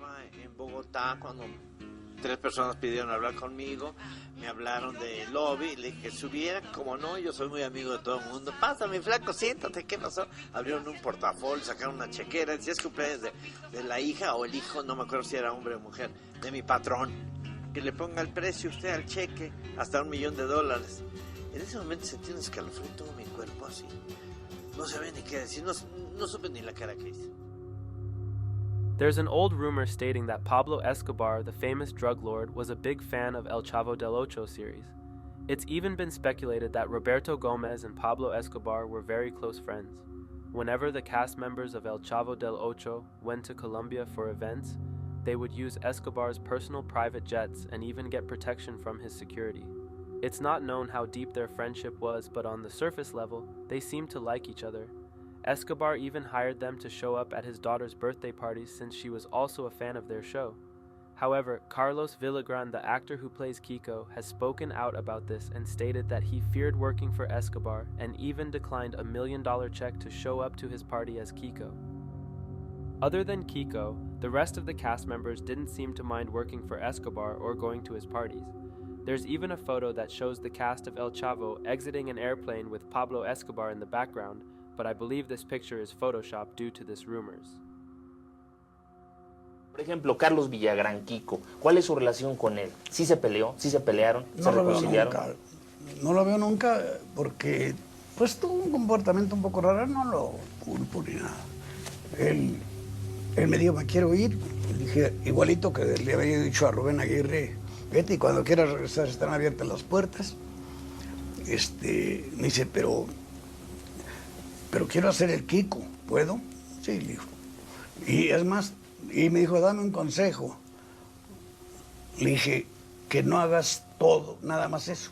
estaba en Bogotá cuando 3 personas pidieron hablar conmigo, me hablaron de lobby, le dije que subiera, como no, yo soy muy amigo de todo el mundo, pásame flaco, siéntate, ¿qué pasó? Abrieron un portafolio, sacaron una chequera, decía es cumpleaños de la hija o el hijo, no me acuerdo si era hombre o mujer, de mi patrón, que le ponga el precio usted al cheque, hasta $1,000,000. En ese momento sentí un escalofrío en todo mi cuerpo así, no sabía ni qué decir, no supe ni la cara que hice. There's an old rumor stating that Pablo Escobar, the famous drug lord, was a big fan of El Chavo del Ocho series. It's even been speculated that Roberto Gomez and Pablo Escobar were very close friends. Whenever the cast members of El Chavo del Ocho went to Colombia for events, they would use Escobar's personal private jets and even get protection from his security. It's not known how deep their friendship was, but on the surface level, they seemed to like each other. Escobar even hired them to show up at his daughter's birthday parties since she was also a fan of their show. However, Carlos Villagrán, the actor who plays Kiko, has spoken out about this and stated that he feared working for Escobar and even declined a $1 million check to show up to his party as Kiko. Other than Kiko, the rest of the cast members didn't seem to mind working for Escobar or going to his parties. There's even a photo that shows the cast of El Chavo exiting an airplane with Pablo Escobar in the background, but I believe this picture is photoshopped due to this rumors. Por ejemplo, Carlos Villagrán, Kiko, ¿cuál es su relación con él? ¿Sí se peleó? ¿Sí se pelearon? ¿Se reconciliaron? No lo veo nunca porque pues tuvo un comportamiento un poco raro, no lo culpo ni nada. Él me dijo, me quiero ir, le dije, igualito que le había dicho a Rubén Aguirre, vete y cuando quieras regresar están abiertas las puertas. Me dice, pero quiero hacer el Kiko, ¿puedo? Sí, le dijo. Y es más, y me dijo, dame un consejo. Le dije, que no hagas todo, nada más eso.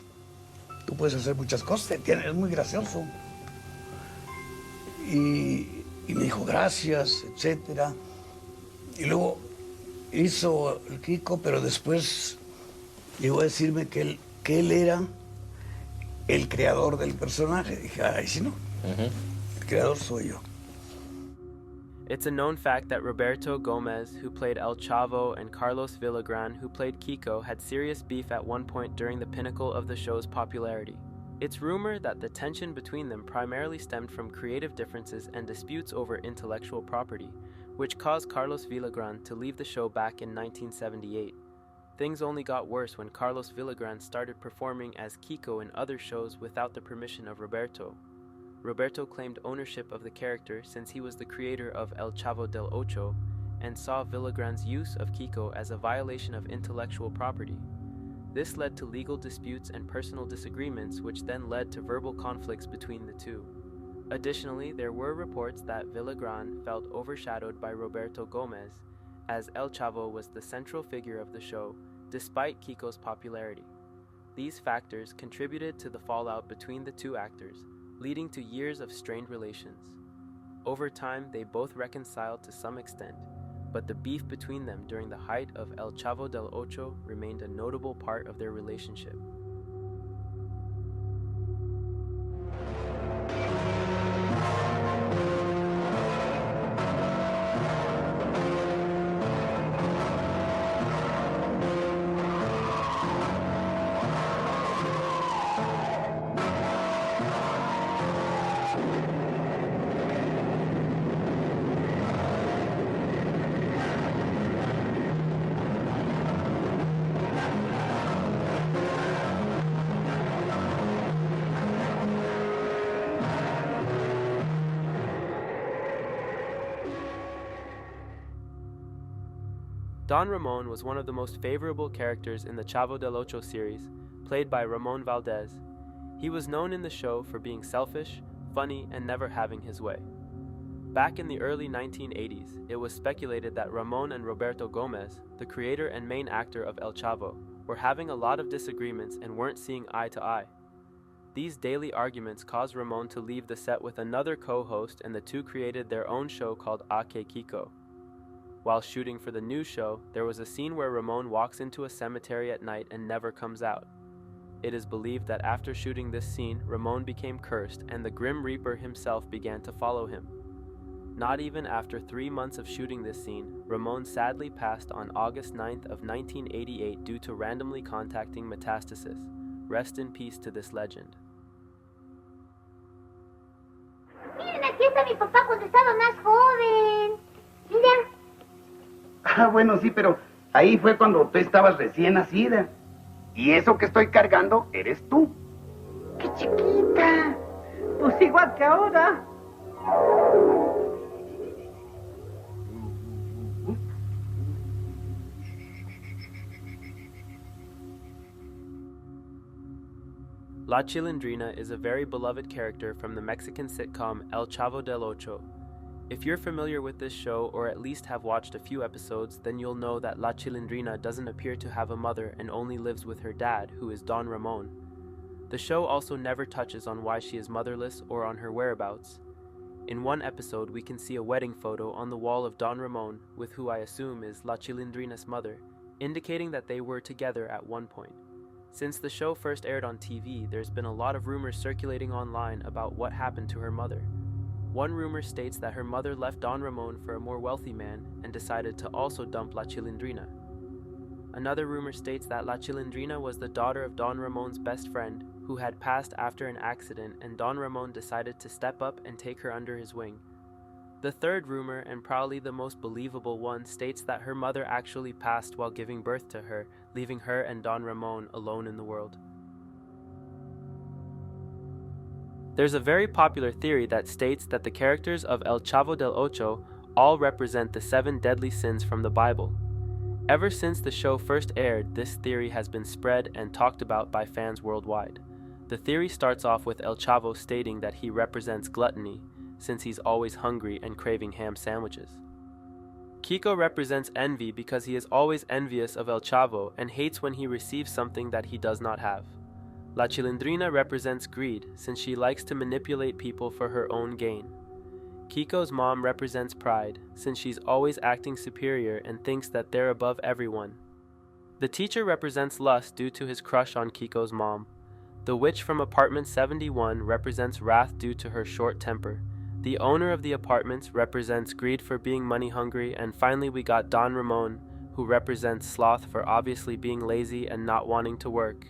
Tú puedes hacer muchas cosas, es muy gracioso. Y me dijo, gracias, etcétera. Y luego hizo el Kiko, pero después llegó a decirme que él era el creador del personaje. Dije, ay, si no. El creador soy yo. It's a known fact that Roberto Gomez, who played El Chavo, and Carlos Villagrán, who played Kiko, had serious beef at one point during the pinnacle of the show's popularity. It's rumored that the tension between them primarily stemmed from creative differences and disputes over intellectual property, which caused Carlos Villagrán to leave the show back in 1978. Things only got worse when Carlos Villagrán started performing as Kiko in other shows without the permission of Roberto. Roberto claimed ownership of the character since he was the creator of El Chavo del Ocho and saw Villagrán's use of Kiko as a violation of intellectual property. This led to legal disputes and personal disagreements, which then led to verbal conflicts between the two. Additionally, there were reports that Villagrán felt overshadowed by Roberto Gomez, as El Chavo was the central figure of the show, despite Kiko's popularity. These factors contributed to the fallout between the two actors, leading to years of strained relations. Over time, they both reconciled to some extent, but the beef between them during the height of El Chavo del Ocho remained a notable part of their relationship. Don Ramon was one of the most favorable characters in the Chavo del Ocho series, played by Ramon Valdez. He was known in the show for being selfish, funny, and never having his way. Back in the early 1980s, it was speculated that Ramon and Roberto Gomez, the creator and main actor of El Chavo, were having a lot of disagreements and weren't seeing eye to eye. These daily arguments caused Ramon to leave the set with another co-host, and the two created their own show called Ake Kiko. While shooting for the new show, there was a scene where Ramon walks into a cemetery at night and never comes out. It is believed that after shooting this scene, Ramon became cursed and the Grim Reaper himself began to follow him. Not even after 3 months of shooting this scene, Ramon sadly passed on August 9th of 1988 due to randomly contacting metastasis. Rest in peace to this legend. Miren, aquí está mi papá cuando estaba más joven. Mira. Ah, bueno, sí, pero ahí fue cuando tú estabas recién nacida. Y eso que estoy cargando eres tú. ¡Qué chiquita! Pues igual que ahora. La Chilindrina is a very beloved character from the Mexican sitcom El Chavo del Ocho. If you're familiar with this show or at least have watched a few episodes, then you'll know that La Chilindrina doesn't appear to have a mother and only lives with her dad, who is Don Ramon. The show also never touches on why she is motherless or on her whereabouts. In one episode, we can see a wedding photo on the wall of Don Ramon, with who I assume is La Chilindrina's mother, indicating that they were together at one point. Since the show first aired on TV, there's been a lot of rumors circulating online about what happened to her mother. One rumor states that her mother left Don Ramon for a more wealthy man and decided to also dump La Chilindrina. Another rumor states that La Chilindrina was the daughter of Don Ramon's best friend, who had passed after an accident, and Don Ramon decided to step up and take her under his wing. The third rumor, and probably the most believable one, states that her mother actually passed while giving birth to her, leaving her and Don Ramon alone in the world. There's a very popular theory that states that the characters of El Chavo del Ocho all represent the 7 deadly sins from the Bible. Ever since the show first aired, this theory has been spread and talked about by fans worldwide. The theory starts off with El Chavo stating that he represents gluttony, since he's always hungry and craving ham sandwiches. Kiko represents envy because he is always envious of El Chavo and hates when he receives something that he does not have. La Chilindrina represents greed, since she likes to manipulate people for her own gain. Kiko's mom represents pride, since she's always acting superior and thinks that they're above everyone. The teacher represents lust due to his crush on Kiko's mom. The witch from apartment 71 represents wrath due to her short temper. The owner of the apartments represents greed for being money hungry, and finally we got Don Ramon, who represents sloth for obviously being lazy and not wanting to work.